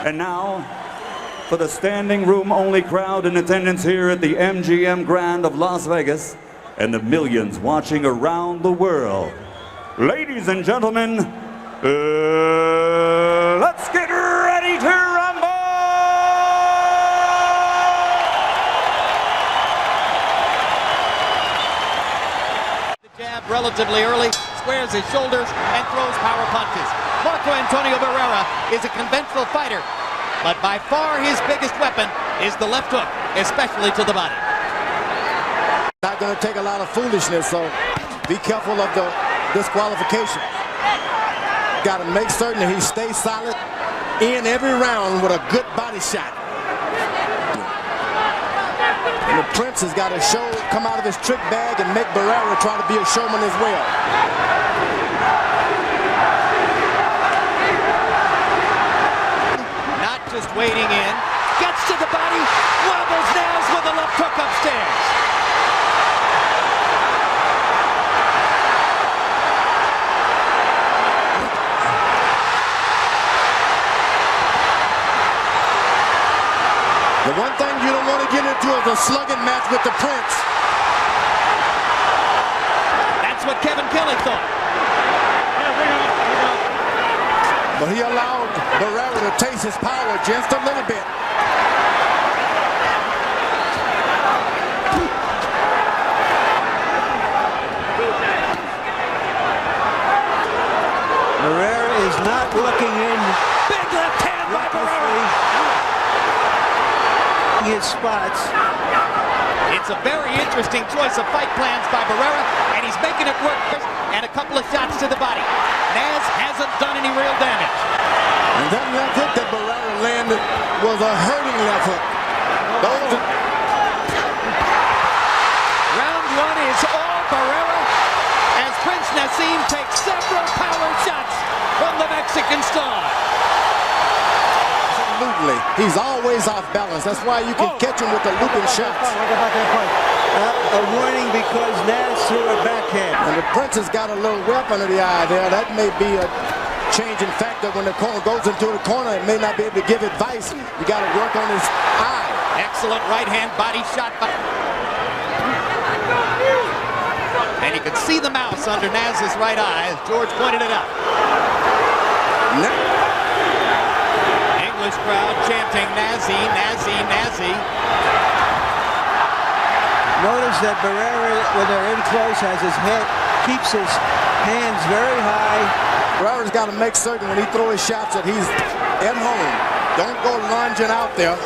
And now, for the standing room only crowd in attendance here at the MGM Grand of Las Vegas and the millions watching around the world. Ladies and gentlemen, let's get ready to rumble! The jab relatively early, squares his shoulders, and throws power punches. Marco Antonio Barrera is a conventional fighter, but by far his biggest weapon is the left hook, especially to the body. Not going to take a lot of foolishness, so be careful of the disqualification. Got to make certain that he stays solid in every round with a good body shot. And the Prince has got to come out of his trick bag and make Barrera try to be a showman as well. Not just waiting in, gets to the body, wobbles Naz with a left hook upstairs. The one thing you don't want to get into is a slugging match with the Prince. That's what Kevin Kelly thought. But he allowed Barrera to taste his power just a little bit. Barrera is not looking in. Big left hand by Barrera. His spots. It's a very interesting choice of fight plans by Barrera, and he's making it work. And a couple of shots to the body. Naz hasn't done any real damage. And that left hook that Barrera landed was a hurting left hook. Round one is all Barrera as Prince Naseem takes several power shots from the Mexican star. Absolutely. He's always off balance. That's why you can catch him with the looping shots. A warning because Naz threw a backhand. And the Prince has got a little whelp under the eye there. That may be a changing factor when the corner goes into the corner. It may not be able to give advice. You got to work on his eye. Excellent right hand body shot. And you can see the mouse under Naz's right eye as George pointed it out. English crowd chanting Nazi, Nazi, Nazi. Notice that Barrera, when they're in close, has his head, keeps his hands very high. Barrera's got to make certain when he throws his shots that he's at home. Don't go lunging out there.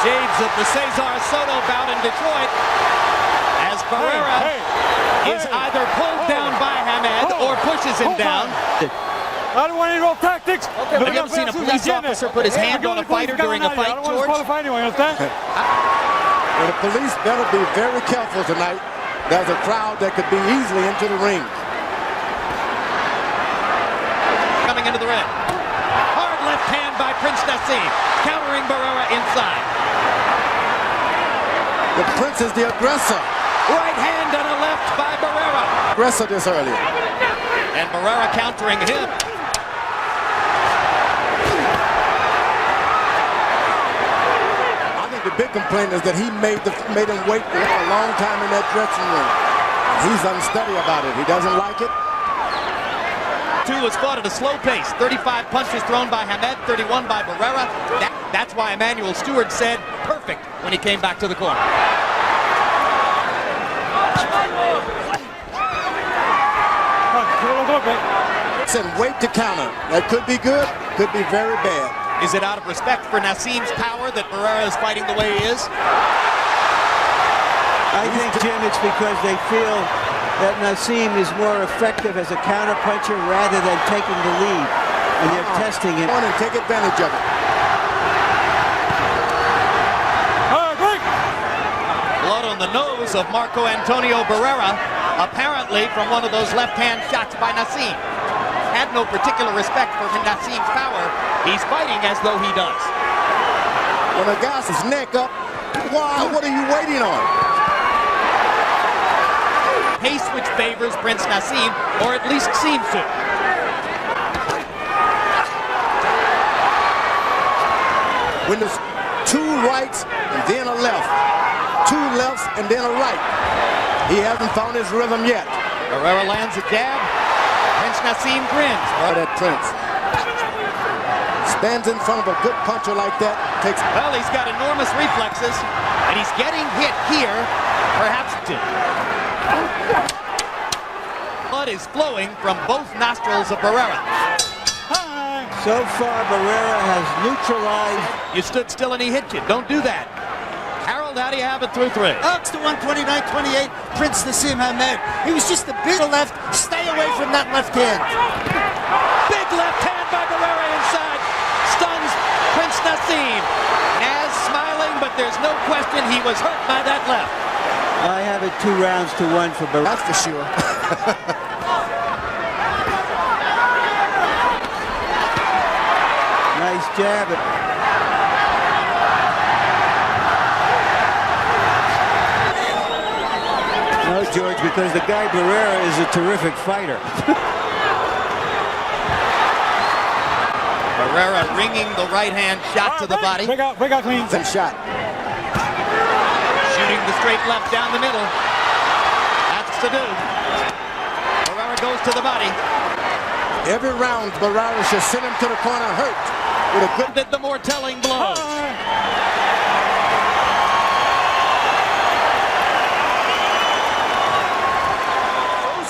Shades of the Cesar Soto bout in Detroit as Barrera is either pulled down by Hamed or pushes him down. I don't want any real tactics. Have you ever seen a police officer put his hand on a fighter during a fight, George? Anyway, understand? Well, the police better be very careful tonight. There's a crowd that could be easily into the ring. Coming into the ring. Hard left hand by Prince Naseem, countering Barrera inside. The Prince is the aggressor. Right hand and a left by Barrera. Aggressor this early. And Barrera countering him. I think the big complaint is that he made him wait a long time in that dressing room. He's unsteady about it. He doesn't like it. Two was fought at a slow pace. 35 punches thrown by Hamed, 31 by Barrera. That's why Emmanuel Stewart said perfect when he came back to the corner. Said wait to counter. That could be good, could be very bad. Is it out of respect for Naseem's power that Barrera is fighting the way he is? I think, Jim, it's because they feel that Naseem is more effective as a counterpuncher rather than taking the lead. And they're testing him. And take advantage of it. Blood on the nose of Marco Antonio Barrera, apparently from one of those left-hand shots by Naseem. Had no particular respect for Naseem's power. He's fighting as though he does. When a guy's his neck up, why? What are you waiting on? favors Prince Naseem, or at least seems to. When there's two rights and then a left, two lefts and then a right, he hasn't found his rhythm yet. Barrera lands a jab. Prince Naseem grins. That Prince stands in front of a good puncher like that. Well, he's got enormous reflexes, and he's getting hit here, perhaps two. Blood is flowing from both nostrils of Barrera. So far, Barrera has neutralized. You stood still and he hit you. Don't do that. Harold, how do you have it through three? Ups to 129.28, Prince Naseem Hamed. He was just a bit to left. Stay away from that left hand. Big left hand by Barrera inside. Stuns Prince Naseem. Naz smiling, but there's no question he was hurt by that left. I have it 2-1 for Barrera. That's for sure. Nice jab. No, George, because the guy Barrera is a terrific fighter. Barrera ringing the right hand shot to the body. Big out clean. Good shot. Shooting the straight left down the middle. That's to do. Barrera goes to the body. Every round, Barrera should send him to the corner hurt with a good. Did the more telling blows.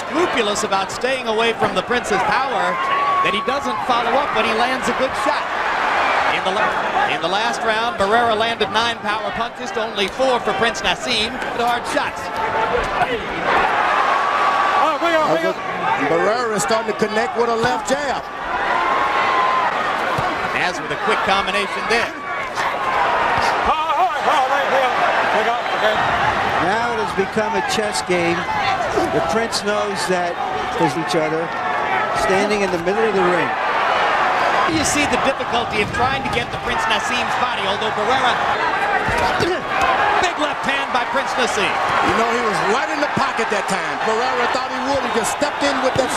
Scrupulous about staying away from the Prince's power that he doesn't follow up when he lands a good shot. In the last round, Barrera landed 9 power punches to only 4 for Prince Naseem. Hard shots. Barrera is starting to connect with a left jab. Naz with a quick combination there. Now it has become a chess game. The Prince knows that there's each other standing in the middle of the ring. You see the difficulty of trying to get to Prince Naseem's body, although Barrera, big left hand by Prince Naseem. You know, he was right in the pocket that time. Barrera thought he would. He just stepped in with that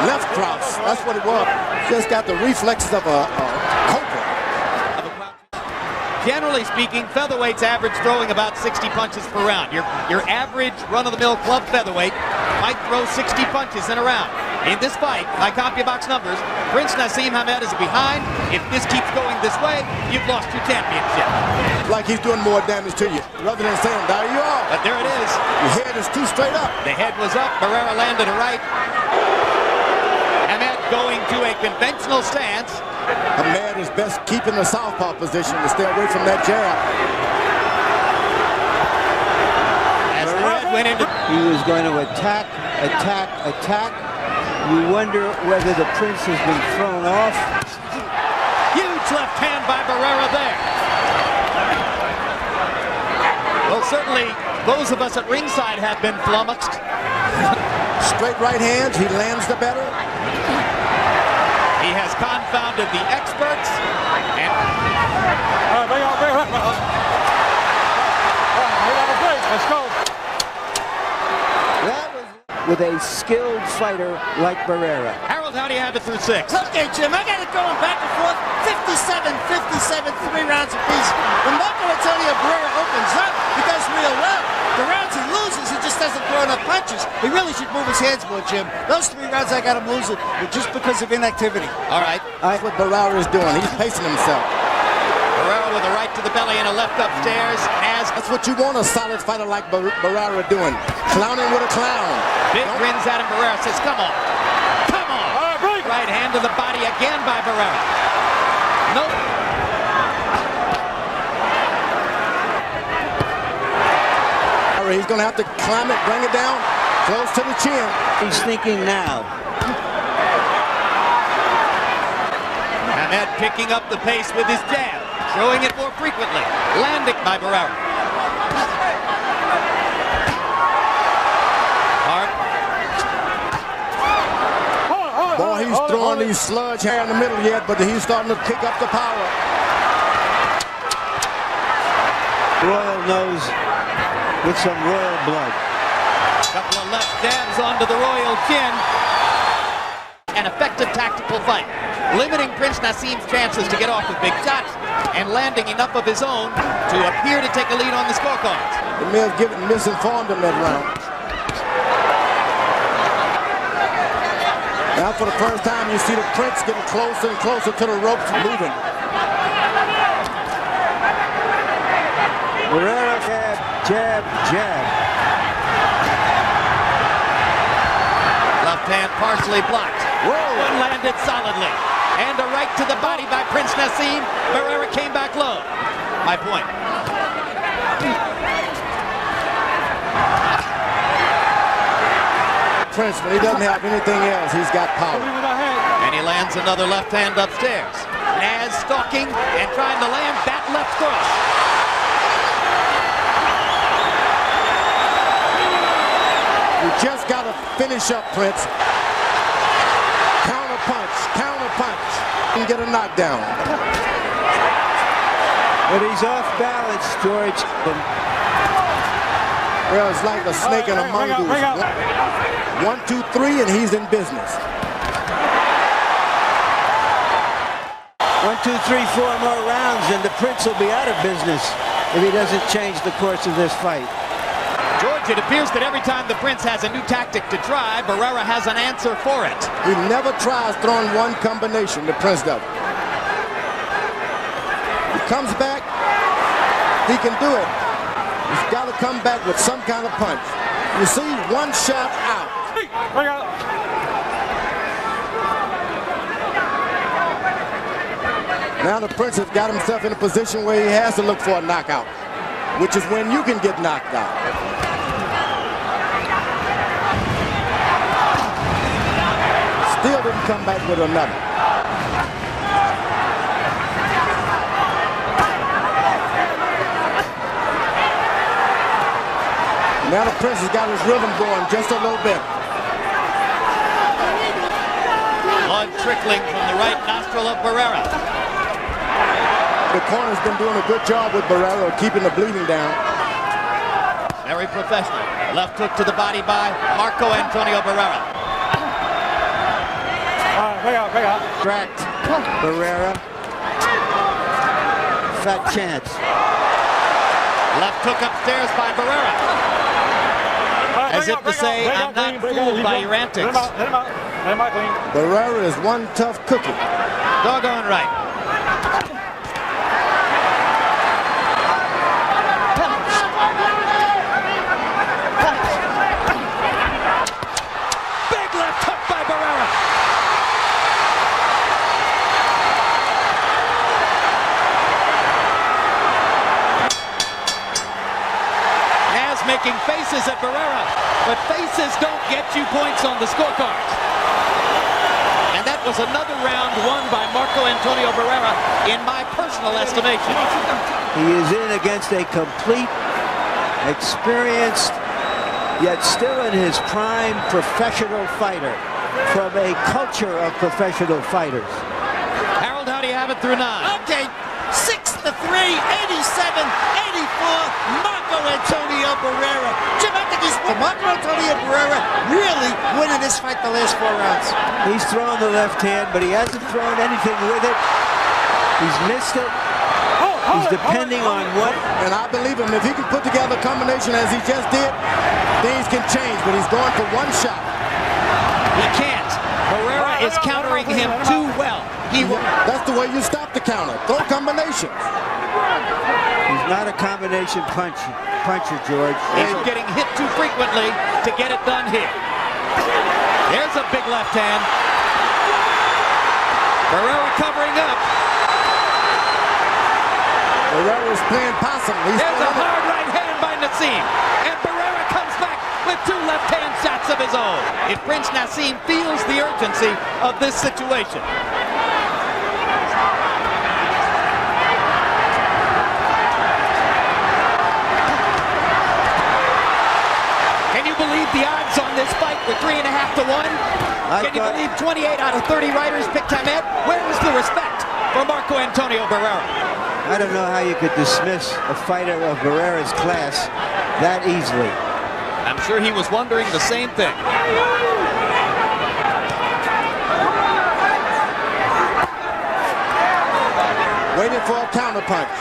left cross. That's what it was. Just got the reflexes of a cobra. Generally speaking, featherweights average throwing about 60 punches per round. Your average run-of-the-mill club featherweight might throw 60 punches in a round. In this fight, by CompuBox numbers, Prince Naseem Hamed is behind. If this keeps going this way, you've lost your championship. Like he's doing more damage to you, rather than saying, there you are. But there it is. Your head is too straight up. The head was up. Barrera landed a right. Hamed going to a conventional stance. Hamed is best keeping the southpaw position to stay away from that jab. As Red went into... He was going to attack. You wonder whether the Prince has been thrown off. Huge left hand by Barrera there. Well, certainly those of us at ringside have been flummoxed. Straight right hands, he lands the better. He has confounded the experts. And Let's go. That was with a skilled fighter like Barrera. Harold, how do you have it through 6? Okay, Jim, I got it going back and forth. 57, 3 rounds apiece. When Marco Antonio Barrera opens up, he does real well. The rounds he loses, he just doesn't throw enough punches. He really should move his hands more, Jim. Those 3 rounds I got him losing just because of inactivity. All right. That's what Barrera is doing. He's pacing himself. Barrera with a right to the belly and a left upstairs. That's what you want a solid fighter like Barrera doing. Clowning with a clown. Big grins at him. Barrera says, come on. Come on. Right hand to the body again by Barrera. Nope. He's going to have to climb it, bring it down, close to the chin. He's thinking now. Hamed picking up the pace with his jab, throwing it more frequently. Landing by Barrera. Boy, he's throwing these sludge here in the middle yet, but he's starting to pick up the power. Royal nose with some royal blood. Couple of left jabs onto the royal chin. An effective tactical fight, limiting Prince Naseem's chances to get off with big shots and landing enough of his own to appear to take a lead on the scorecards. The may have misinformed him that round. Now for the first time you see the Prince getting closer and closer to the ropes, moving. Barrera, jab, jab, jab. Left hand partially blocked. One landed solidly. And a right to the body by Prince Naseem. Barrera came back low. My point. Prince, when he doesn't have anything else, he's got power. And he lands another left hand upstairs. Naz stalking and trying to land that left cross. You just got to finish up, Prince. Counter punch, counter punch, and get a knockdown. But he's off balance, George. Well, it's like a snake and a mongoose. 1, 2, 3, and he's in business. 1, 2, 3, 4 more rounds, and the Prince will be out of business if he doesn't change the course of this fight. George, it appears that every time the Prince has a new tactic to try, Barrera has an answer for it. He never tries throwing one combination, the Prince does. He comes back, he can do it. He's got to come back with some kind of punch. You see, one shot out. Now the Prince has got himself in a position where he has to look for a knockout, which is when you can get knocked out. Still didn't come back with another. Now the Prince has got his rhythm going just a little bit. Blood trickling from the right nostril of Barrera. The corner's been doing a good job with Barrera of keeping the bleeding down. Very professional. Left hook to the body by Marco Antonio Barrera. Cracked Barrera. Fat chance. Left hook upstairs by Barrera. As if to say, I'm not fooled by your antics. Barrera is one tough cookie. Doggone right. Big left hook by Barrera. Naz making faces at Barrera, but faces don't get you points on the scorecards. And that was another round won by Marco Antonio Barrera, in my personal estimation. He is in against a complete, experienced, yet still in his prime professional fighter from a culture of professional fighters. Harold, how do you have it through 9? Okay, 6-3, 87-84, Marco Antonio Barrera. Jim, I think Marco Antonio Barrera really winning this fight the last 4 rounds. He's thrown the left hand, but he hasn't thrown anything with it. He's missed it. He's depending on what. And I believe him. If he can put together a combination as he just did, things can change. But he's going for one shot. He can't. Barrera is countering him too well. He will. That's the way you stop the counter. Throw combinations. He's not a combination puncher, George. He's getting hit too frequently to get it done here. There's a big left hand. Barrera covering up. Barrera's playing possum. There's a hard right hand by Naseem. And Barrera comes back with 2 left-hand shots of his own. If Prince Naseem feels the urgency of this situation. Can you believe the odds on this fight were 3.5 to 1? Can you believe 28 out of 30 writers picked Hamed? Where is the respect for Marco Antonio Barrera? I don't know how you could dismiss a fighter of Barrera's class that easily. I'm sure he was wondering the same thing. Waiting for a counterpunch.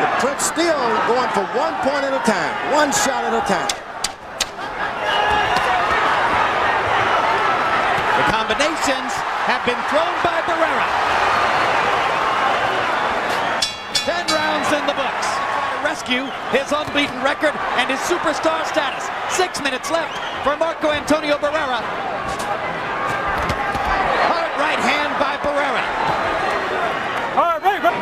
The Prince still going for 1 point at a time, 1 shot at a time. The combinations have been thrown by Barrera. 10 rounds in the books. Trying to rescue his unbeaten record and his superstar status. 6 minutes left for Marco Antonio Barrera. Hard right hand by Barrera. All right, break.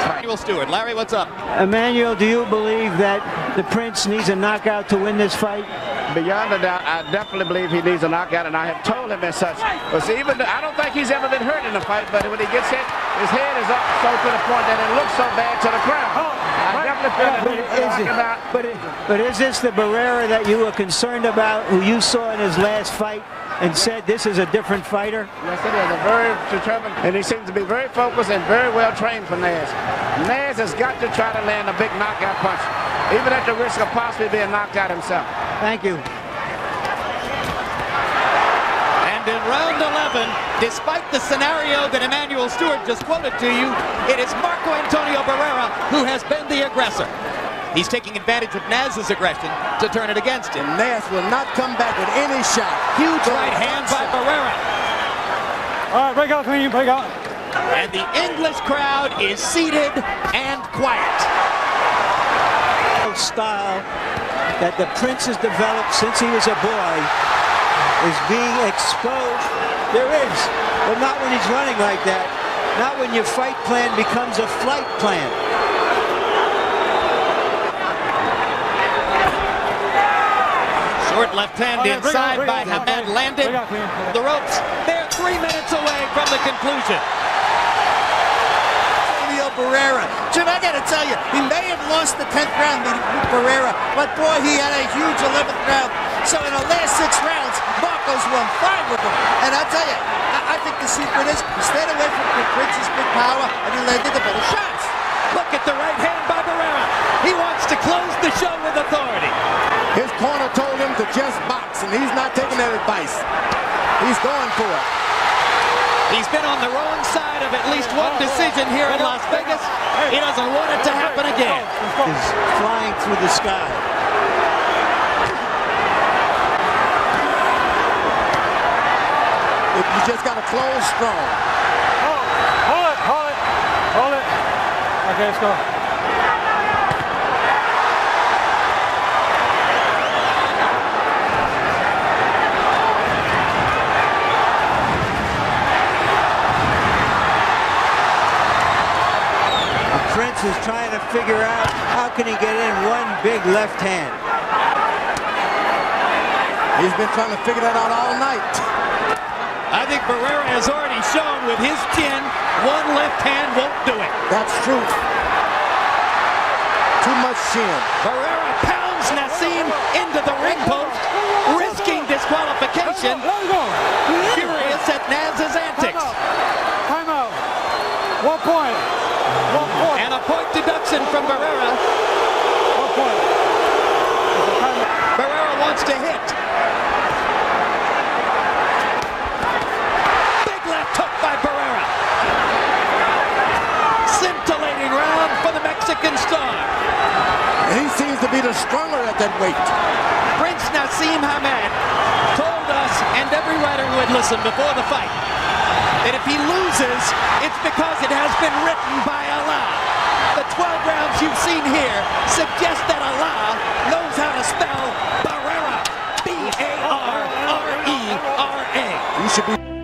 Emmanuel Stewart. Larry, what's up? Emmanuel, do you believe that the Prince needs a knockout to win this fight? Beyond a doubt, I definitely believe he needs a knockout, and I have told him as such. But see, I don't think he's ever been hurt in a fight, but when he gets hit, his head is up so to the point that it looks so bad to the crowd. I definitely feel that he needs a knockout. But is this the Barrera that you were concerned about, who you saw in his last fight and said this is a different fighter? Yes, it is. A very determined, and he seems to be very focused and very well trained for Naz. Naz has got to try to land a big knockout punch, even at the risk of possibly being knocked out himself. Thank you. And in round 11, despite the scenario that Emmanuel Stewart just quoted to you, it is Marco Antonio Barrera who has been the aggressor. He's taking advantage of Naz's aggression to turn it against him. Naz will not come back with any shot. Huge right hand by Barrera. All right, break out, clean, break out. And the English crowd is seated and quiet. Style that the Prince has developed since he was a boy is being exposed. There is, but not when he's running like that. Not when your fight plan becomes a flight plan. Short left hand inside by Hamed landed. The ropes, they're 3 minutes away from the conclusion. Barrera. Jim, I got to tell you, he may have lost the 10th round with Barrera, but boy, he had a huge 11th round. So in the last 6 rounds, Marco's won 5 with him. And I'll tell you, I think the secret is he stayed away from the Prince's big power and he landed the better shots. Look at the right hand by Barrera. He wants to close the show with authority. His corner told him to just box, and he's not taking that advice. He's going for it. He's been on the wrong side of at least one decision here in Las Vegas. He doesn't want it to happen again. He's flying through the sky. You just got to close strong. Hold it. Okay, let's go. Prince is trying to figure out how can he get in one big left hand. He's been trying to figure that out all night. I think Barrera has already shown with his chin, one left hand won't do it. That's true. Too much chin. Barrera pounds Naseem into the ring post, risking disqualification. Furious at Naz's antics. Time out. 1 point. 1 point. And a point deduction from Barrera. 1 point. Barrera wants to hit. Big left hook by Barrera. Scintillating round for the Mexican star. And he seems to be the stronger at that weight. Prince Naseem Hamed told us and every writer who had listened before the fight that if he loses, it's because it has been written by Allah. The 12 rounds you've seen here suggest that Allah knows how to spell Barrera. B-A-R-R-E-R-A. You should be...